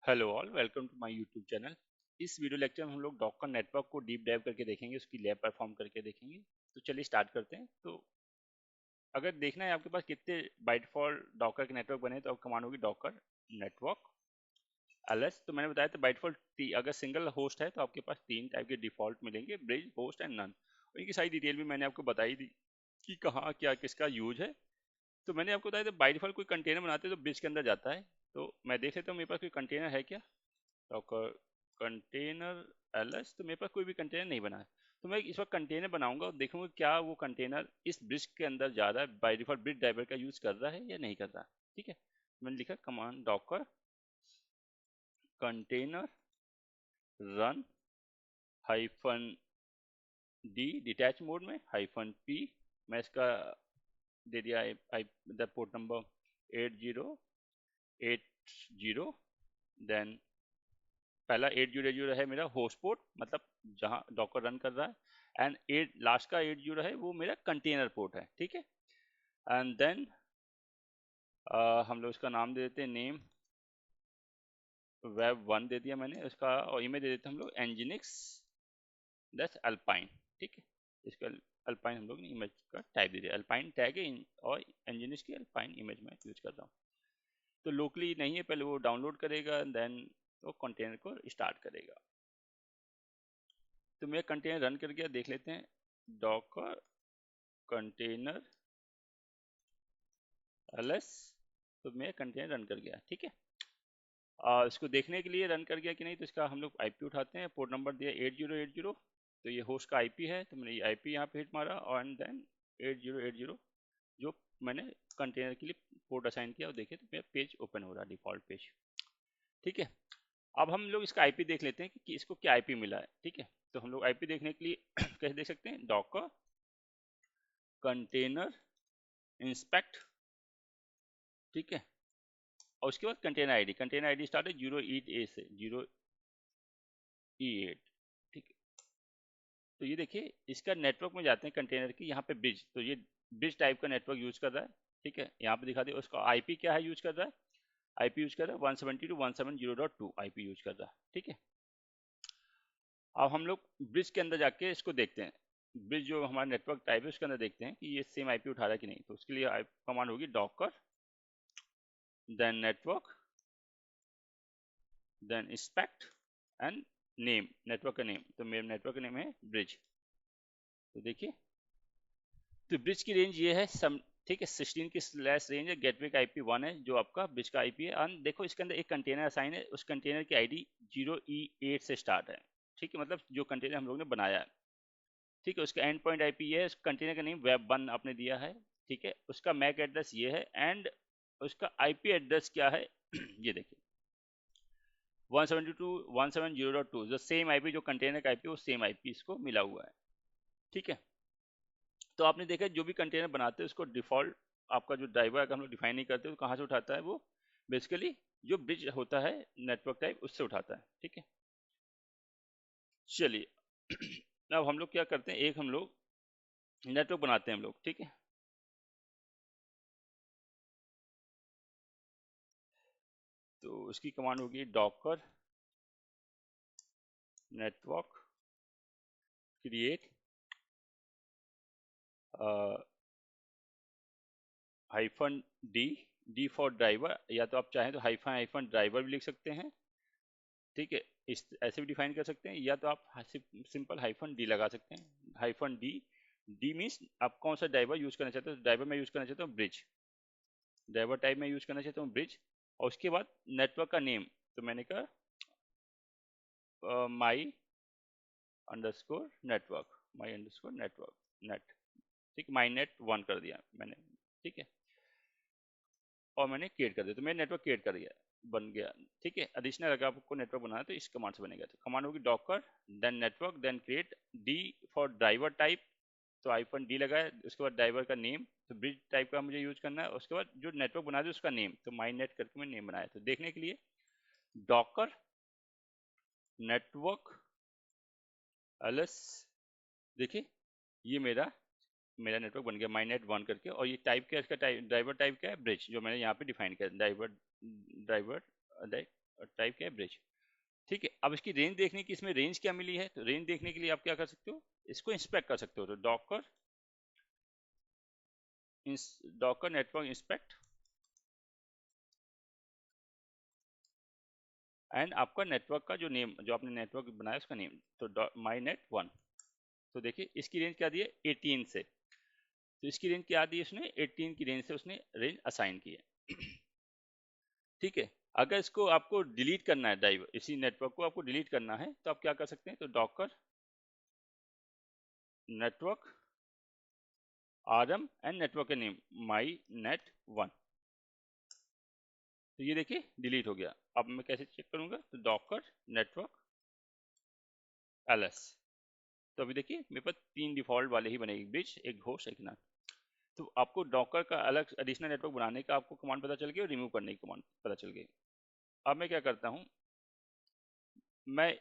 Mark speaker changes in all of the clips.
Speaker 1: Hello all, welcome to my YouTube channel. इस video lecture में हम लोग डॉकर नेटवर्क को डीप डाइव करके देखेंगे, उसकी लैब परफॉर्म करके देखेंगे। तो चलिए स्टार्ट करते हैं। तो अगर देखना है आपके पास कितने बाय डिफॉल्ट डॉकर के नेटवर्क बने, तो अब कमांड होगी डॉकर नेटवर्क एलएस। तो मैंने बताया था बाय डिफॉल्ट अगर सिंगल होस्ट है तो आपके पास तीन टाइप के डिफॉल्ट मिलेंगे, ब्रिज, होस्ट एंड नन। और इनकी सारी डिटेल भी मैंने आपको बताई दी कि कहाँ क्या किसका यूज है। तो मैंने आपको बताया था बाय डिफॉल्ट कोई कंटेनर बनाते हैं तो ब्रिज के अंदर जाता है। तो मैं देख लेता हूँ मेरे पास कोई कंटेनर है क्या। डॉकर कंटेनर एलएस, तो मेरे पास कोई भी कंटेनर नहीं बना है। तो मैं इस वक्त कंटेनर बनाऊंगा और देखूंगा क्या वो कंटेनर इस ब्रिज के अंदर जा रहा है, बाय डिफॉल्ट ब्रिज ड्राइवर का यूज कर रहा है या नहीं कर रहा। ठीक है, मैंने लिखा command Docker container run hyphen D detach mode में हाइफन पी। मैं इसका दे दिया पोर्ट नंबर 8080। देन पहला 8080 है मेरा होस्ट पोर्ट, मतलब जहां डॉकर रन कर रहा है। एंड एट लास्ट का 80 है वो मेरा कंटेनर पोर्ट है। ठीक है, एंड देन हम लोग इसका नाम दे देते हैं नेम वेब वन दे दिया मैंने उसका, और इमेज दे देते हैं हम लोग एंजिनिक्स दस अल्पाइन। ठीक है, इसका अल्पाइन हम लोग ने इमेज का टाइप दे दिया, अल्पाइन टैग है और एंजिनिक्स की अल्पाइन इमेज में यूज कर रहा हूँ। तो लोकली नहीं है, पहले वो डाउनलोड करेगा, देन वो कंटेनर को स्टार्ट करेगा। तो मेरा कंटेनर रन कर गया, देख लेते हैं। डॉकर कंटेनर एलएस, तो मेरा कंटेनर रन कर गया। ठीक है, इसको देखने के लिए रन कर गया कि नहीं, तो इसका हम लोग आईपी उठाते हैं। पोर्ट नंबर दिया 8080, तो ये होस्ट का आईपी है, तो मैंने ये आईपी यहाँ पे हिट मारा और देन 8080 जो मैंने कंटेनर के लिए पोर्ट असाइन किया, और देखिए तो मेरा पेज ओपन हो रहा है, डिफॉल्ट पेज। ठीक है, अब हम लोग इसका आईपी देख लेते हैं कि इसको क्या आईपी मिला है। ठीक है, तो हम लोग आईपी देखने के लिए कैसे देख सकते हैं, डॉकर कंटेनर इंस्पेक्ट। ठीक है, और उसके बाद कंटेनर आईडी स्टार्ट है 0E8 से 0E8। ठीक है, तो ये देखिए इसका नेटवर्क में जाते हैं कंटेनर की, यहाँ पे ब्रिज, तो ये ब्रिज टाइप का नेटवर्क यूज कर रहा है। ठीक है, यहाँ पे दिखा दे उसका आईपी क्या है, यूज कर रहा है आईपी यूज कर रहा है 172.170.2 आईपी यूज कर रहा है। ठीक है, अब हम लोग ब्रिज के अंदर जाके इसको देखते हैं, ब्रिज जो हमारा नेटवर्क टाइप है उसके अंदर देखते हैं कि ये सेम आईपी उठा रहा है कि नहीं। तो उसके लिए कमांड होगी Docker then network then inspect and name, network का नेम। तो मेरे नेटवर्क का नेम है ब्रिज। तो देखिए, तो ब्रिज की रेंज ये है सम। ठीक है, 16 की स्लैश रेंज है, गेटवे का आईपी 1 है जो आपका ब्रिज का आईपी है। और देखो इसके अंदर एक कंटेनर असाइन है, उस कंटेनर की आईडी 0E8 से स्टार्ट है। ठीक है, मतलब जो कंटेनर हम लोग ने बनाया है। ठीक है, उसका एंड पॉइंट आईपी ये है, उस कंटेनर का नेम वेब वन आपने दिया है। ठीक है, उसका मैक एड्रेस ये है, एंड उसका आईपी एड्रेस क्या है ये देखिए 172.170.2, जो सेम आईपी जो कंटेनर का आईपी, वो सेम आईपी इसको मिला हुआ है। ठीक है, तो आपने देखा जो भी कंटेनर बनाते हैं उसको डिफॉल्ट आपका जो ड्राइवर अगर हम लोग डिफाइन नहीं करते तो कहाँ से उठाता है, वो बेसिकली जो ब्रिज होता है नेटवर्क टाइप उससे उठाता है। ठीक है, चलिए अब हम लोग क्या करते हैं, एक हम लोग नेटवर्क बनाते हैं हम लोग। ठीक है, तो उसकी कमांड होगी Docker network create hyphen D, D for driver, या तो आप चाहें तो हाइफन हाइफन ड्राइवर भी लिख सकते हैं। ठीक है, इस ऐसे भी डिफाइन कर सकते हैं, या तो आप सिंपल हाइफन डी लगा सकते हैं, हाइफन डी। डी मीन्स आप कौन सा ड्राइवर यूज करना चाहते हो। ड्राइवर में यूज करना चाहता हूँ ब्रिज, ड्राइवर टाइप में यूज करना चाहता हूँ ब्रिज। और उसके बाद नेटवर्क का नेम, तो मैंने कहा माई अंडरस्कोर नेटवर्क, माई अंडरस्कोर नेटवर्क नेट। ठीक, माई नेट वन कर दिया मैंने। ठीक है, और मैंने क्रिएट कर दिया, तो मैंने नेटवर्क क्रिएट कर दिया, बन गया। ठीक है, एडिशनल अगर आपको नेटवर्क बनाना है तो इस कमांड से बनेगा। तो कमांड होगी Docker then network then create D for driver type, तो आईफन डी लगाया, उसके बाद ड्राइवर का नेम, तो ब्रिज टाइप का मुझे यूज करना है। उसके बाद जो नेटवर्क बना दिया उसका नेम, तो माई नेट करके मैंने नेम बनाया। तो देखने के लिए डॉकर नेटवर्क एलएस, देखिए ये मेरा मेरा नेटवर्क बन गया माई नेट वन करके। और ये टाइप क्या है, इसका टाइप ड्राइवर टाइप क्या है, ब्रिज, जो मैंने यहाँ पे डिफाइन किया ड्राइवर ड्राइवर टाइप क्या है, ब्रिज। ठीक है, अब इसकी रेंज देखने की, इसमें रेंज क्या मिली है, तो रेंज देखने के लिए आप क्या कर सकते हो, इसको इंस्पेक्ट कर सकते हो। तो डॉकर नेटवर्क इंस्पेक्ट एंड आपका नेटवर्क का जो नेम, जो आपने नेटवर्क बनाया उसका नेम, तो माई नेट 1। तो देखिए इसकी रेंज क्या दी है, 18 से। तो इसकी रेंज क्या दी है उसने, 18 की रेंज से उसने रेंज असाइन की है। ठीक है, अगर इसको आपको डिलीट करना है, ड्राइव इसी नेटवर्क को आपको डिलीट करना है, तो आप क्या कर सकते हैं, तो Docker network RM and network का नेम माई नेट 1। तो ये देखिए डिलीट हो गया। अब मैं कैसे चेक करूंगा, तो डॉकर नेटवर्क एलएस। तो अभी देखिए मेरे पास 3 डिफॉल्ट वाले ही बने, एक ब्रिज, एक होस्ट, एक नन। तो आपको डॉकर का अलग एडिशनल नेटवर्क बनाने का आपको कमांड पता चल गई और रिमूव करने की कमांड पता चल गई। अब मैं क्या करता हूँ, मैं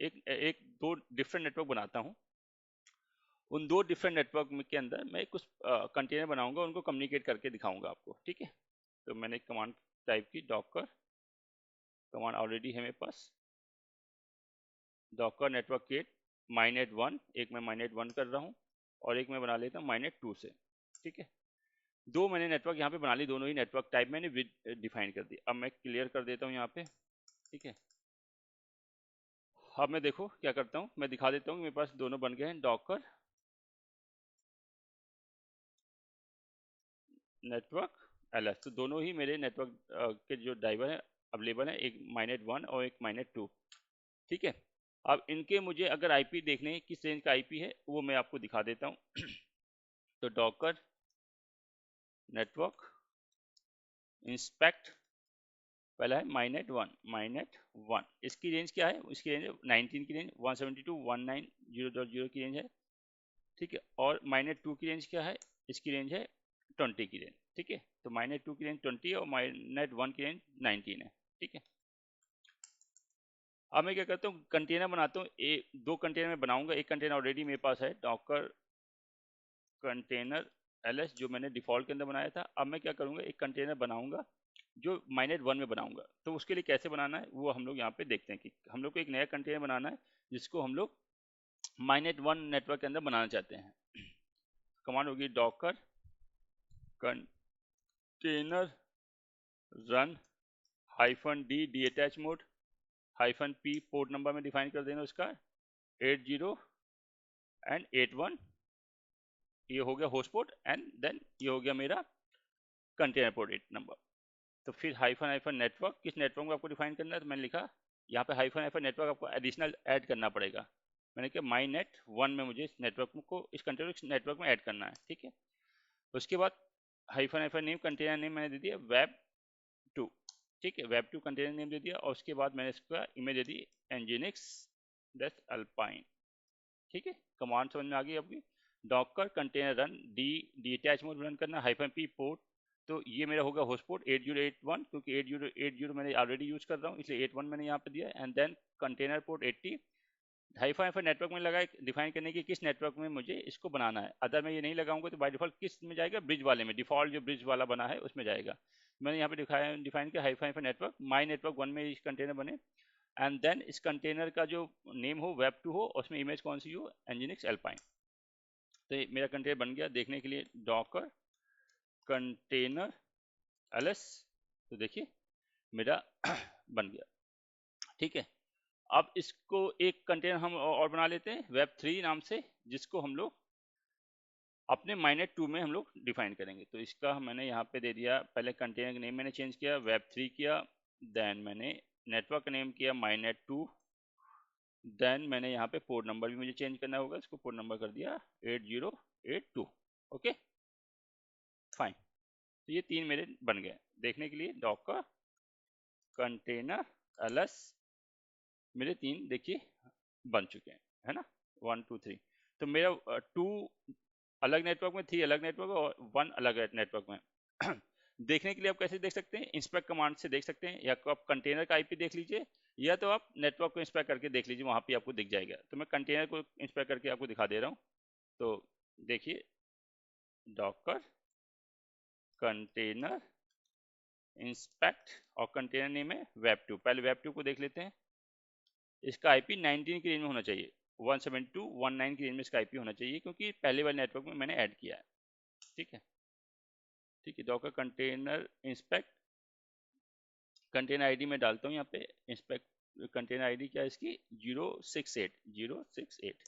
Speaker 1: एक एक दो डिफरेंट नेटवर्क बनाता हूँ। उन दो डिफरेंट नेटवर्क के अंदर मैं कुछ कंटेनर बनाऊंगा, उनको कम्युनिकेट करके दिखाऊंगा आपको। ठीक है, तो मैंने एक कमांड टाइप की, डॉकर कमांड ऑलरेडी है मेरे पास, डॉकर नेटवर्क क्रिएट माइनेट 1, एक मैं माइनेट 1 कर रहा हूँ और एक मैं बना लेता हूँ माइनेट 2 से। ठीक है, दो मैंने नेटवर्क यहाँ पे बना ली, दोनों ही नेटवर्क टाइप मैंने डिफाइन कर दी। अब मैं क्लियर कर देता हूँ यहाँ पे। ठीक है, अब मैं देखो क्या करता हूँ, मैं दिखा देता हूँ मेरे पास दोनों बन गए हैं, डॉकर नेटवर्क एलएस। तो दोनों ही मेरे नेटवर्क के जो ड्राइवर है अवेलेबल है, एक माइनेट 1 और एक माइनेट 2। ठीक है, अब इनके मुझे अगर आईपी देखने हैं, किस रेंज का आईपी है, वो मैं आपको दिखा देता हूँ। तो डॉकर नेटवर्क इंस्पेक्ट, पहला है माइनेट 1, इसकी रेंज क्या है, इसकी रेंज 19 की रेंज, 172.190.0 की रेंज है। ठीक है, और माइनेट 2 की रेंज क्या है, इसकी रेंज है 20 की रेंज। ठीक है, तो माइनेट 2 की रेंज 20 है और माइनेट 1 की रेंज 19 है। ठीक है, अब मैं क्या करता हूँ, कंटेनर बनाता हूँ, दो कंटेनर में बनाऊंगा। एक कंटेनर ऑलरेडी मेरे पास है, डॉकर कंटेनर एलएस, जो मैंने डिफॉल्ट के अंदर बनाया था। अब मैं क्या करूंगा, एक कंटेनर बनाऊंगा जो माइनेट 1 में बनाऊंगा। तो उसके लिए कैसे बनाना है वो हम लोग यहाँ पे देखते हैं कि हम लोग को एक नया कंटेनर बनाना है जिसको हम लोग माइनेट 1 नेटवर्क के अंदर बनाना चाहते हैं। कमांड होगी Docker container run -d detach mode -p, port number में डिफाइन कर देना उसका 80 एंड 81। ये हो गया होस्ट पोर्ट, एंड देन ये हो गया मेरा कंटेनर पोर्ट 8 नंबर। तो फिर हाइफन नेटवर्क, किस नेटवर्क को आपको डिफाइन करना है, तो मैंने लिखा यहाँ पे हाइफन नेटवर्क आपको एडिशनल ऐड करना पड़ेगा। मैंने कहा माई नेट 1 में मुझे इस नेटवर्क को, इस कंटेनर नेटवर्क में ऐड करना है। ठीक है, उसके बाद हाइफन नेम, कंटेनर नेम मैंने दे दिया वेब 2। ठीक है, वेब 2 कंटेनर नेम दे दिया, और उसके बाद मैंने इसका इमेज दे दी एनजीनिक्स अल्पाइन। ठीक है, कमांड समझ में आ गई आपकी। Docker container run D attach mode run करना -p पोर्ट। तो ये मेरा होगा होस्ट पोर्ट 8081, क्योंकि 8080 मैंने ऑलरेडी यूज कर रहा हूँ, इसलिए 81 मैंने यहाँ पे दिया। And then container port 80। Hyphen network में लगा डिफाइन करने की किस नेटवर्क में मुझे इसको बनाना है। अगर मैं ये नहीं लगाऊंगा तो बाय डिफॉल्ट किस में जाएगा, ब्रिज वाले में, डिफॉल्ट जो ब्रिज वाला बना है उसमें जाएगा। मैंने यहाँ पे दिखाया, डिफाइन किया हाइफन नेटवर्क माई नेटवर्क 1 में इस कंटेनर बने, एंड देन इस कंटेनर का जो नेम हो वेब 2 हो, उसमें इमेज कौन सी हो, एनजीनिक्स अल्पाइन। तो ये मेरा कंटेनर बन गया। देखने के लिए डॉकर कंटेनर एलएस, तो देखिए मेरा बन गया। ठीक है, अब इसको एक कंटेनर हम और बना लेते हैं वेब 3 नाम से, जिसको हम लोग अपने माइनेट 2 में हम लोग डिफाइन करेंगे। तो इसका मैंने यहाँ पे दे दिया, पहले कंटेनर का नेम मैंने चेंज किया, वेब 3 किया, देन मैंने नेटवर्क का नेम किया माइनेट 2, देन मैंने यहाँ पे पोर्ट नंबर भी मुझे चेंज करना होगा, इसको पोर्ट नंबर कर दिया 8082। ओके फाइन, तो ये 3 मेरे बन गए। देखने के लिए डॉकर कंटेनर एलएस, मेरे 3 देखिए बन चुके हैं, है ना, 1 2 3। तो मेरा 2 अलग नेटवर्क में, 3 अलग नेटवर्क और 1 अलग नेटवर्क में। देखने के लिए आप कैसे देख सकते हैं, इंस्पेक्ट कमांड से देख सकते हैं, या तो आप कंटेनर का आईपी देख लीजिए, या तो आप नेटवर्क को इंस्पेक्ट करके देख लीजिए, वहां पे आपको दिख जाएगा। तो मैं कंटेनर को इंस्पेक्ट करके आपको दिखा दे रहा हूँ। तो देखिए डॉकर कंटेनर इंस्पेक्ट और कंटेनर नेम है वेब 2। पहले वेब 2 को देख लेते हैं। इसका आईपी 19 की रेंज में होना चाहिए, 172.1.19 की रेंज में इसका आईपी होना चाहिए, क्योंकि पहले वाले नेटवर्क में मैंने ऐड किया है। ठीक है, ठीक है। Docker container inspect, container ID में डालता हूँ यहाँ पे। इंस्पेक्ट कंटेनर आईडी क्या है इसकी, 068।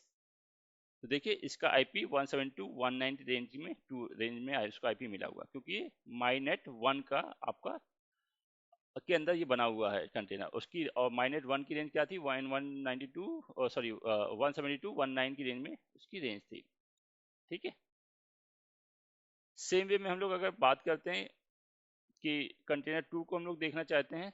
Speaker 1: तो देखिए इसका आईपी 172.190 रेंज में इसको आईपी मिला हुआ, क्योंकि ये माईनेट 1 का आपका के अंदर ये बना हुआ है कंटेनर उसकी। और माइनेट 1 की रेंज क्या थी, 192 सॉरी 172.19 की रेंज में उसकी रेंज थी। ठीक है, सेम वे में हम लोग अगर बात करते हैं कि कंटेनर 2 को हम लोग देखना चाहते हैं,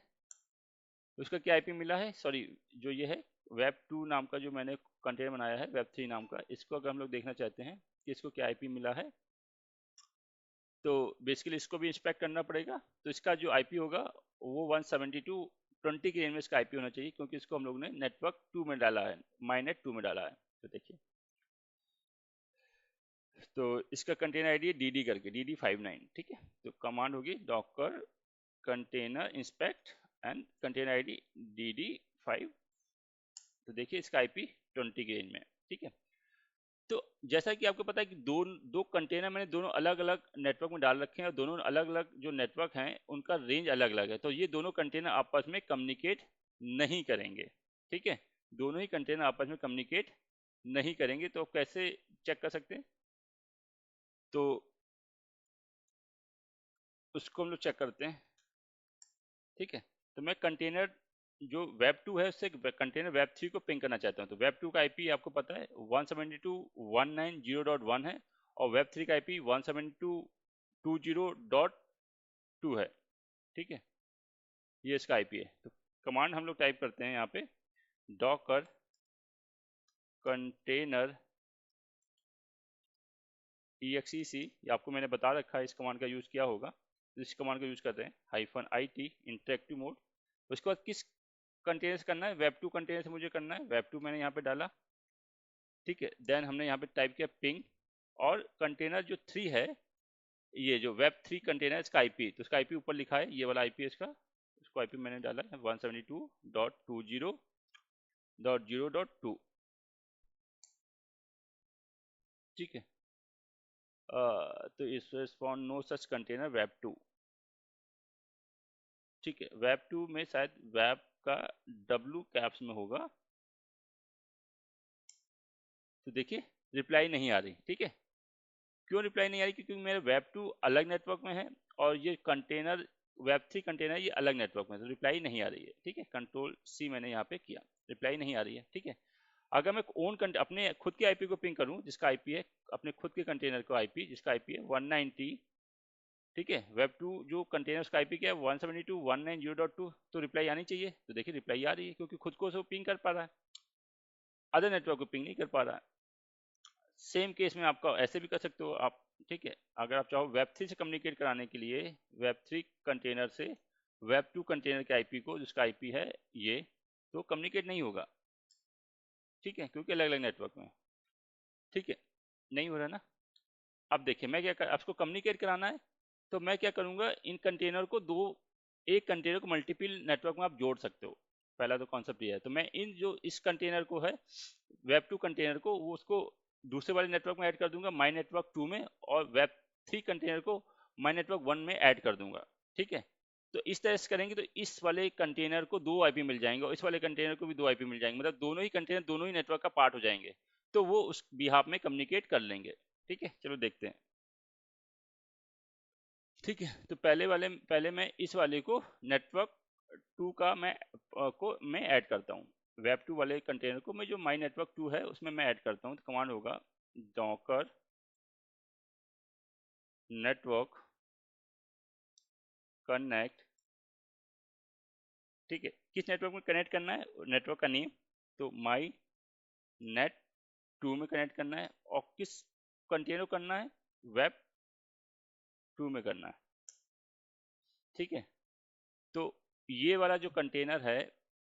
Speaker 1: उसका क्या आईपी मिला है, सॉरी जो ये है वेब 2 नाम का जो मैंने कंटेनर बनाया है वेब 3 नाम का, इसको अगर हम लोग देखना चाहते हैं कि इसको क्या आईपी मिला है, तो बेसिकली इसको भी इंस्पेक्ट करना पड़ेगा। तो इसका जो आईपी होगा वो 172.20 की रेंज में इसका आईपी होना चाहिए, क्योंकि इसको हम लोग ने नेटवर्क 2 में डाला है, माइनेट 2 में डाला है। तो देखिए, तो इसका कंटेनर आईडी है dd करके dd59। ठीक है, तो कमांड होगी Docker container inspect and container ID dd5। तो देखिए इसका आईपी 20 की रेंज में। ठीक है, तो जैसा कि आपको पता है कि दो कंटेनर मैंने दोनों अलग अलग नेटवर्क में डाल रखे हैं, और दोनों अलग अलग जो नेटवर्क हैं उनका रेंज अलग अलग है, तो ये दोनों कंटेनर आपस में कम्युनिकेट नहीं करेंगे। ठीक है, दोनों ही कंटेनर आपस में कम्युनिकेट नहीं करेंगे। तो कैसे चेक कर सकते हैं, तो उसको हम लोग चेक करते हैं। ठीक है, तो मैं कंटेनर जो वेब 2 है उससे कंटेनर वेब 3 को पिंग करना चाहता हूँ। तो वेब 2 का आईपी आपको पता है 172.190.1 है, और वेब 3 का आईपी 172.20.2 है। ठीक है, ये इसका आईपी है। तो कमांड हम लोग टाइप करते हैं यहाँ पे डॉकर कंटेनर exec, ये आपको मैंने बता रखा है इस कमांड का यूज किया होगा। तो इस कमांड का यूज करते हैं -it इंटरेक्टिव मोड। उसके बाद किस कंटेनर से करना है, वेब 2 कंटेनर से मुझे करना है, वेब 2 मैंने यहाँ पे डाला। ठीक है, देन हमने यहाँ पे टाइप किया पिंग, और कंटेनर जो 3 है, ये जो वेब 3 कंटेनर इसका आईपी, तो इसका आईपी ऊपर लिखा है, ये वाला आईपी है इसका, इसको आईपी मैंने डाला है 172.20.0.2। ठीक है, तो इस respond no such container web 2। ठीक है, वेब 2 में शायद वेब का W कैप्स में होगा। तो देखिए रिप्लाई नहीं आ रही। ठीक है, क्यों रिप्लाई नहीं आ रही, क्योंकि मेरा वेब 2 अलग नेटवर्क में है, और ये कंटेनर वेब 3 कंटेनर ये अलग नेटवर्क में, तो रिप्लाई नहीं आ रही है। ठीक है, कंट्रोल C मैंने यहाँ पे किया, रिप्लाई नहीं आ रही है। ठीक है, अगर मैं अपने खुद के आईपी को पिंग करूँ, जिसका आईपी है अपने खुद के कंटेनर को आईपी, जिसका आईपी है 190। ठीक है, वेब 2 जो कंटेनर का आईपी क्या है 172.190.2, तो रिप्लाई आनी चाहिए। तो देखिए रिप्लाई आ रही है, क्योंकि खुद को पिंग कर पा रहा है, अदर नेटवर्क को पिंग नहीं कर पा रहा है। सेम केस में आपका ऐसे भी कर सकते हो आप। ठीक है, अगर आप चाहो वेब 3 से कम्युनिकेट कराने के लिए, वेब 3 कंटेनर से वेब 2 कंटेनर के आईपी को, जिसका आईपी है ये, तो कम्युनिकेट नहीं होगा। ठीक है, क्योंकि अलग अलग नेटवर्क में। ठीक है, नहीं हो रहा ना। अब देखिए मैं क्या आपको कम्युनिकेट कराना है, तो मैं क्या करूंगा, इन कंटेनर को एक कंटेनर को मल्टीपल नेटवर्क में आप जोड़ सकते हो। पहला तो कॉन्सेप्ट ये है। तो मैं इन जो इस कंटेनर को है वेब 2 कंटेनर को, वो उसको दूसरे वाले नेटवर्क में ऐड कर दूंगा माई नेटवर्क 2 में, और वेब 3 कंटेनर को माई नेटवर्क 1 में ऐड कर दूंगा। ठीक है, तो इस तरह से करेंगे तो इस वाले कंटेनर को 2 आईपी मिल जाएंगे, और इस वाले कंटेनर को भी 2 आईपी मिल जाएंगे, मतलब दोनों ही कंटेनर दोनों ही नेटवर्क का पार्ट हो जाएंगे, तो वो उस बिहाफ में कम्युनिकेट कर लेंगे। ठीक है, चलो देखते हैं। ठीक है, तो पहले मैं इस वाले को नेटवर्क 2 का मैं ऐड करता हूँ। वेब 2 वाले कंटेनर को मैं जो माई नेटवर्क 2 है उसमें मैं ऐड करता हूँ। तो कमांड होगा डॉकर नेटवर्क कनेक्ट। ठीक है, किस नेटवर्क में कनेक्ट करना है, नेटवर्क का नेम, तो माई नेट 2 में कनेक्ट करना है, और किस कंटेनर करना है, वेब 2 में करना है। ठीक है, तो ये वाला जो कंटेनर है,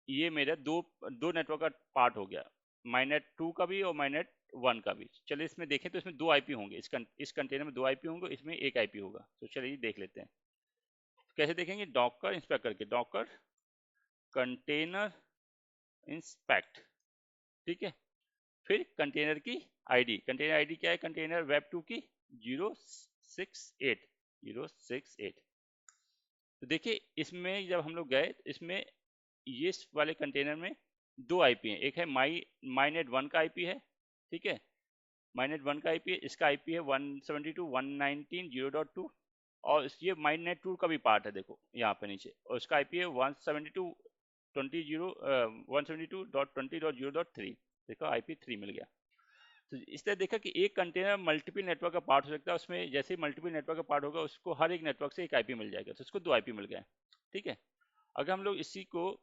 Speaker 1: ये मेरा दो नेटवर्क का पार्ट हो गया, माइनेट 2 का भी और माइनेट 1 का भी। चलिए इसमें देखें, तो इसमें 2 आईपी होंगे, इस कंटेनर में 2 आईपी होंगे, इसमें एक आईपी होगा। तो चलिए देख लेते हैं कैसे देखेंगे? डॉकर इंस्पेक्ट करके, डॉकर कंटेनर इंस्पेक्ट, ठीक है। फिर कंटेनर की आईडी, कंटेनर आईडी क्या है? कंटेनर वेब 2 की 068। तो देखिए इसमें जब हम लोग गए, इसमें ये इस वाले कंटेनर में दो आईपी हैं। एक है माई नेट 1 का आईपी है, ठीक है, माई नेट 1 का आईपी है, इसका आईपी है 172.119.0.2, और ये माई नेट 2 का भी पार्ट है, देखो यहाँ पे नीचे, और उसका आईपी है 172.20.20.3। देखो आईपी 3 मिल गया। तो इस तरह देखा कि एक कंटेनर मल्टीपल नेटवर्क का पार्ट हो सकता है, उसमें जैसे ही मल्टीपल नेटवर्क का पार्ट होगा उसको हर एक नेटवर्क से एक आईपी मिल जाएगा, तो उसको दो आईपी मिल गए, ठीक है। अगर हम लोग इसी को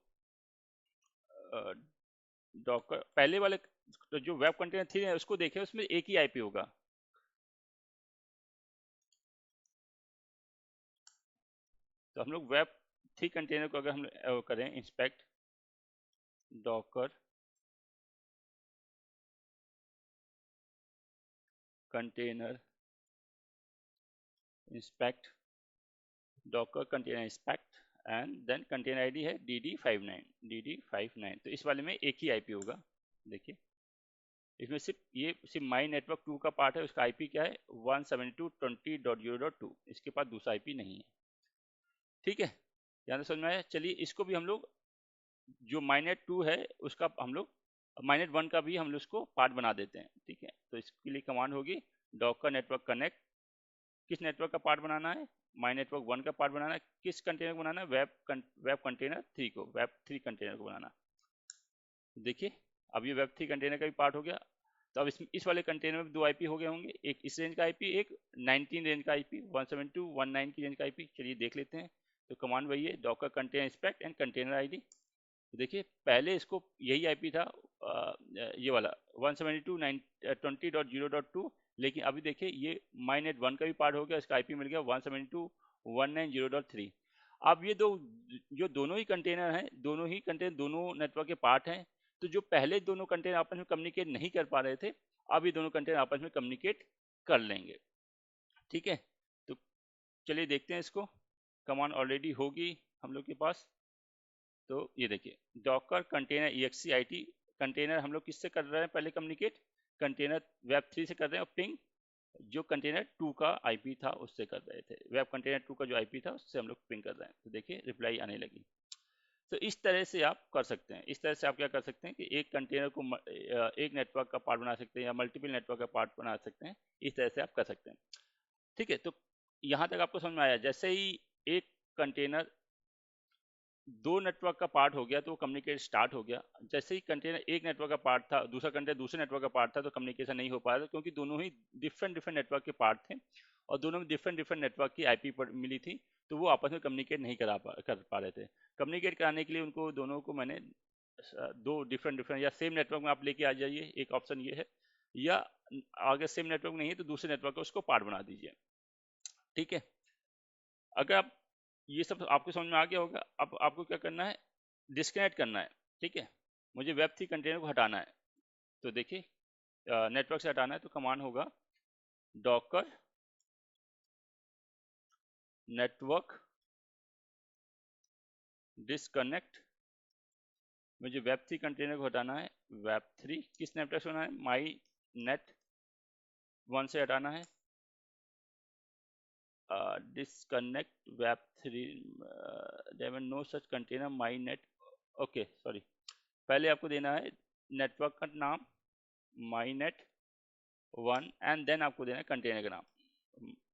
Speaker 1: डॉकर पहले वाले तो जो वेब कंटेनर 3 है उसको देखें, उसमें एक ही आईपी होगा। तो हम लोग वेब 3 कंटेनर को अगर हम करें inspect Docker container inspect, Docker container inspect, and then container ID है dd59, तो इस वाले में एक ही आईपी होगा। देखिए इसमें सिर्फ माई नेटवर्क 2 का पार्ट है, उसका आईपी क्या है? 172.20.2, इसके पास दूसरा आईपी नहीं है, ठीक है। यहाँ तक समझ में आया? चलिए इसको भी हम लोग जो माइनेट 2 है उसका हम लोग माइनेट 1 का भी हम लोग उसको पार्ट बना देते हैं, ठीक है। तो इसके लिए कमांड होगी डॉकर नेटवर्क कनेक्ट, किस नेटवर्क का पार्ट बनाना है? माई नेटवर्क 1 का पार्ट बनाना है। किस कंटेनर को बनाना है? वेब कंटेनर 3 को, वेब 3 कंटेनर को बनाना। देखिए अब ये वेब 3 कंटेनर का भी पार्ट हो गया। तो अब इस वाले कंटेनर में दो आईपी हो गए होंगे, एक इस रेंज का आईपी, एक 19 रेंज का आईपी, 172.119 की रेंज का आईपी। चलिए देख लेते हैं। तो कमांड वही है, Docker container inspect and container ID. तो देखिए पहले इसको यही आईपी था, ये वाला 172.20.2, लेकिन अभी देखिए ये माई नेट 1 का भी पार्ट हो गया, इसका आईपी मिल गया 172.190.3। अब ये जो दोनों ही कंटेनर हैं, दोनों ही कंटेनर दोनों नेटवर्क के पार्ट हैं, तो जो पहले दोनों कंटेनर आपस में कम्युनिकेट नहीं कर पा रहे थे, अब ये दोनों कंटेनर आपस में कम्युनिकेट कर लेंगे, ठीक है। तो चलिए देखते हैं इसको। कमांड ऑलरेडी होगी हम लोग के पास। तो ये देखिए डॉकर कंटेनर exit, कंटेनर हम लोग किससे कर रहे हैं पहले कम्युनिकेट? कंटेनर वेब 3 से कर रहे हैं, और पिंग जो कंटेनर 2 का आईपी था उससे कर रहे थे, वेब कंटेनर 2 का जो आईपी था उससे हम लोग पिंग कर रहे हैं। तो देखिए रिप्लाई आने लगी। तो इस तरह से आप कर सकते हैं। इस तरह से आप क्या कर सकते हैं कि एक कंटेनर को एक नेटवर्क का पार्ट बना सकते हैं या मल्टीपल नेटवर्क का पार्ट बना सकते हैं। इस तरह से आप कर सकते हैं, ठीक है। तो यहाँ तक आपको समझ में आया? जैसे ही एक कंटेनर दो नेटवर्क का पार्ट हो गया तो कम्युनिकेट स्टार्ट हो गया। जैसे ही कंटेनर एक नेटवर्क का पार्ट था, दूसरा कंटेनर दूसरे नेटवर्क का पार्ट था, तो कम्युनिकेशन नहीं हो पाया था, क्योंकि दोनों ही डिफरेंट डिफरेंट नेटवर्क के पार्ट थे और दोनों में डिफरेंट डिफरेंट नेटवर्क की आईपी पर मिली थी, तो वो आपस में कम्युनिकेट नहीं कर पा रहे थे। कम्युनिकेट कराने के लिए उनको दोनों को मैंने दो डिफरेंट डिफरेंट या सेम नेटवर्क में आप लेके आ जाइए, एक ऑप्शन ये है, या अगर सेम नेटवर्क नहीं है तो दूसरे नेटवर्क का उसको पार्ट बना दीजिए, ठीक है। अगर आप ये सब आपको समझ में आ गया होगा, अब आपको क्या करना है? डिस्कनेक्ट करना है, ठीक है। मुझे वेब 3 कंटेनर को हटाना है। तो देखिए नेटवर्क से हटाना है तो कमांड होगा डॉकर नेटवर्क डिस्कनेक्ट। मुझे वेब 3 कंटेनर को हटाना है। वेब 3 किस नेटवर्क से हटाना है? माई नेट 1 से हटाना है। Disconnect web 3, there no such container my net. Okay sorry, पहले आपको देना है नेटवर्क का नाम माई नेट 1, एंड देन आपको देना है कंटेनर का नाम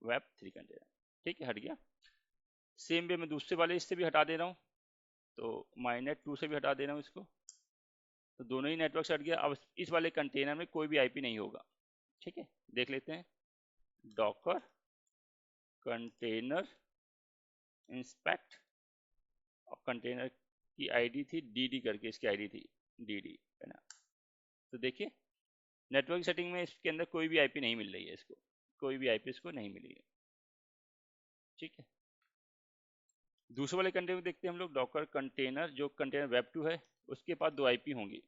Speaker 1: वेब 3 कंटेनर, ठीक है। हट गया। सेम वे मैं दूसरे वाले इससे भी हटा दे रहा हूँ, तो माइनेट 2 से भी हटा दे रहा हूँ इसको। तो दोनों ही नेटवर्क से हट गया। अब इस वाले कंटेनर में कोई भी आईपी नहीं होगा, ठीक है। देख लेते हैं डॉकर कंटेनर इंस्पेक्ट, और कंटेनर की आईडी थी dd करके, इसकी आईडी थी dd, है ना। तो देखिए नेटवर्क सेटिंग में इसके अंदर कोई भी आईपी नहीं मिल रही है इसको, कोई भी आईपी इसको नहीं मिली है, ठीक है। दूसरे वाले कंटेनर को देखते हैं हम लोग। डॉकर कंटेनर, जो कंटेनर वेब 2 है उसके पास दो आईपी होंगी।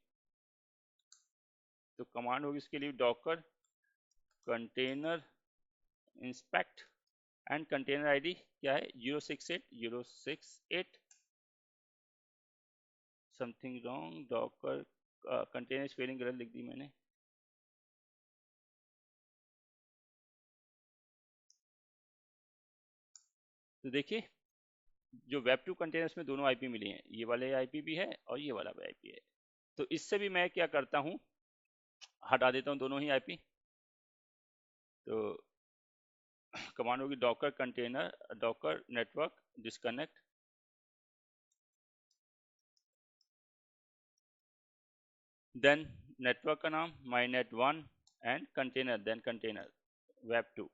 Speaker 1: तो कमांड होगी इसके लिए Docker container inspect and container ID क्या है 068 something wrong Docker container spelling गलत लिख दी मैंने। तो देखिए जो वेब टू कंटेनर्स में दोनों आईपी मिली हैं, ये वाले आईपी भी है और ये वाला भी आईपी है। तो इससे भी मैं क्या करता हूँ, हटा देता हूँ दोनों ही आईपी। तो कमांड होगी Docker container Docker network disconnect, then network का नाम mynet1 and container, then container web2,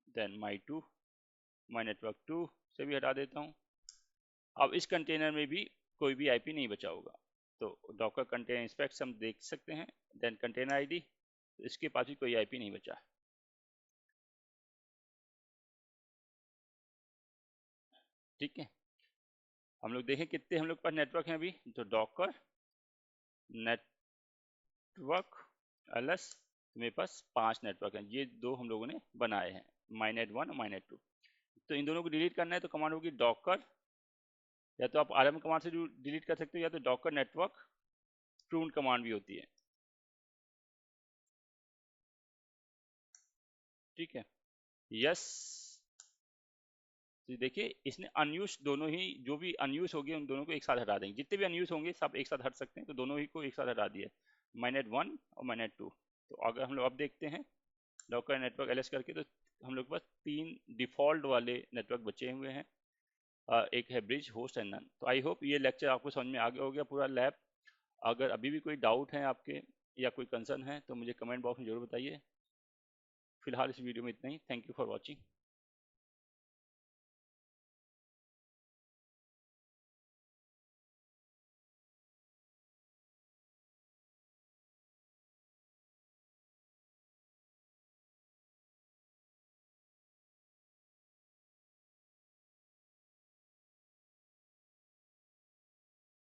Speaker 1: then my network2 से भी हटा देता हूँ। अब इस कंटेनर में भी कोई भी आईपी नहीं बचा होगा। तो डॉकर कंटेनर इंस्पेक्ट हम देख सकते हैं, देन कंटेनर आईडी, इसके पास भी कोई आईपी नहीं बचा। ठीक है, हम लोग देखें कितने हम लोग पास नेटवर्क हैं अभी। तो डॉकर नेटवर्क ls, मेरे पास 5 नेटवर्क हैं, ये दो हम लोगों ने बनाए हैं, mynet1 और mynet2। तो इन दोनों को डिलीट करना है तो कमांड होगी डॉकर, या तो आप rm कमांड से डिलीट कर सकते हो, या तो डॉकर नेटवर्क prune कमांड भी होती है। ठीक है, यस। तो देखिए इसने अनयूज दोनों ही, जो भी अनयूज होंगे उन दोनों को एक साथ हटा देंगे, जितने भी अनयूज होंगे सब एक साथ हट सकते हैं, तो दोनों ही को एक साथ हटा दिए, mynet1 और mynet2। तो अगर हम लोग अब देखते हैं डॉकर नेटवर्क ls करके, तो हम लोग के पास 3 डिफॉल्ट वाले नेटवर्क बचे हुए हैं, एक है ब्रिज, होस्ट एंड नन। तो आई होप ये लेक्चर आपको समझ में आ गया हो गया पूरा लैब। अगर अभी भी कोई डाउट है आपके या कोई कंसर्न है तो मुझे कमेंट बॉक्स में जरूर बताइए। फिलहाल इस वीडियो में इतना ही। Thank you for watching.